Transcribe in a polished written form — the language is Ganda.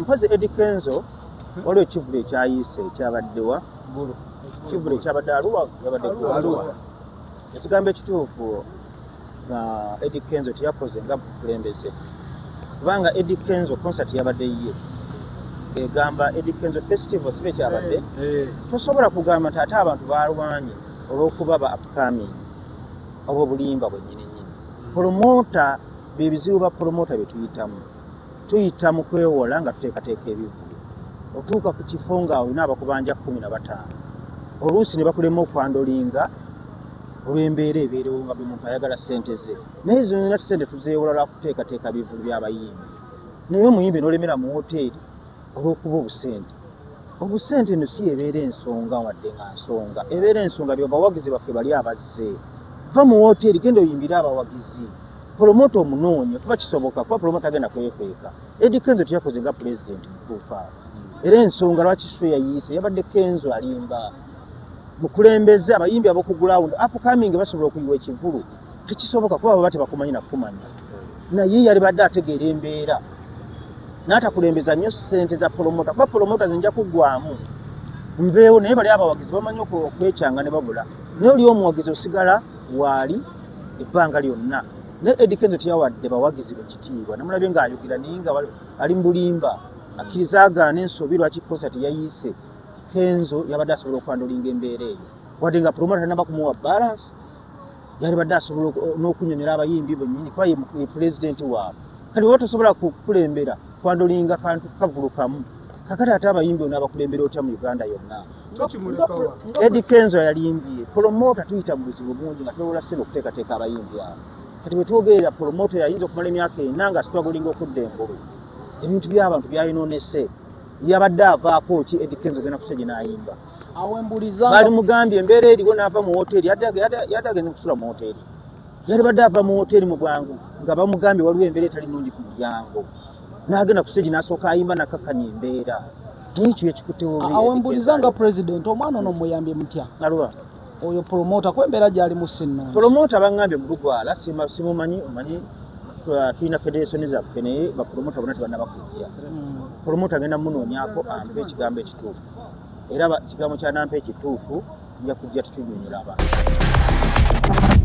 Mpozi Eddie Kenzo waliwo ekivulu ekyayise ekyabaddewa ekivulu ekyabadde Arua yabadde Arua. Ekigambo ekituufu Eddie Kenzo teyakoze nga bukulembeze kubanga Eddie Kenzo concert yabadde ye egamba Eddie Kenzo festival sibe kyabadde tosobola kugamba nti ate abantu balwanye olw'okuba ba upcoming oba obulimba bwennyini promota bebizibu ba promota tuyita mu kwewola nga tuteekateeka ebivulu otuuka ku kifo nga olina abakubanja 15 oluusi ne bakulema okwandolinga olw'embeera ebeerewo nga buli muntu ayagala ssente ze naye zo nina ssente tuzeewola lwa kuteekateeka bivulu by'abayimbi naye omuyimbi n'olemera mu woteeri olw'okuba obusente no si ebeera ensonga wadde nga nsonga ebeera ensonga byo bawagizi baffe bali abazze va mu woteeri genda oyimbire abawagizi promota omunoonye kuba kisoboka kuba promota agenda kwekweka Eddie Kenzo teyakoze nga president mutuufu era ensonga lwaki swe yayiise yabadde Kenzo alimba mukulembeze abayimbi ab'oku ground upcoming basobola okuyiwa ekivulu tekisoboka kuba baba tebakumanyi nakumanya naye yali badde ategeera embeera n'atakulembeza nnyo ssente za promota kuba promota zinja kuggwamu nveewo naye bali abawagizi bamanyi okwekyanga ne babula naye oli omuwagizi osigala waali ebbanga lyonna ne Eddie Kenzo teyawadde bawagizi be kitiibwa namulabye ng'ayogera naye nga ali mu bulimba akkiriza agaana ensobi lwaki concert yayiise Kenzo yabadde asobola okwandolinga embeera eyo wadde nga promota tanaba kumuwa balance yali badde asobola n'okunyonyera abayimbi bennyini kuba ye pulezidenti waabwe kati oba tosobola kukulembera kwandolinga kantu kavulu kamu kakati ate abayimbi onaabakulembera otya mu Uganda yonna Eddie Kenzo yalimbye promota tuyita mu buzibu bungi nga twewola ssente okuteekateeka abayimbi abo kati bwe twogerera promota yayinza okumala emyaka 4 nga struggling okudda engulu ebintu by'abantu byayinoonese yabadde avaako ki Eddie Kenzo genda kusejje n'ayimba bali mugambye embeera eriwo n'ava mu woteeri yadde agenze kusula mu woteeri yali badde ava mu woteeri mu bwangu nga bamugambye waliwo embeera etali nnungi ku mulyango n'agenda kusejje n'asooka ayimba nakakkanya embeera nikyo ekikutewo awembuliza nga president omwana ono muyambye mutya Arua oyo promota kwembeera gyali mu sinna promota bangambye mu Lugwala simumanyi omanyi tulina federation zaffe naye bapromota bonna tebannabakujja promota agenda munoonyako ampe ekigambo ekituufu era ekigambo kyanampa ekituufu nja kujja tukinyonyola abantu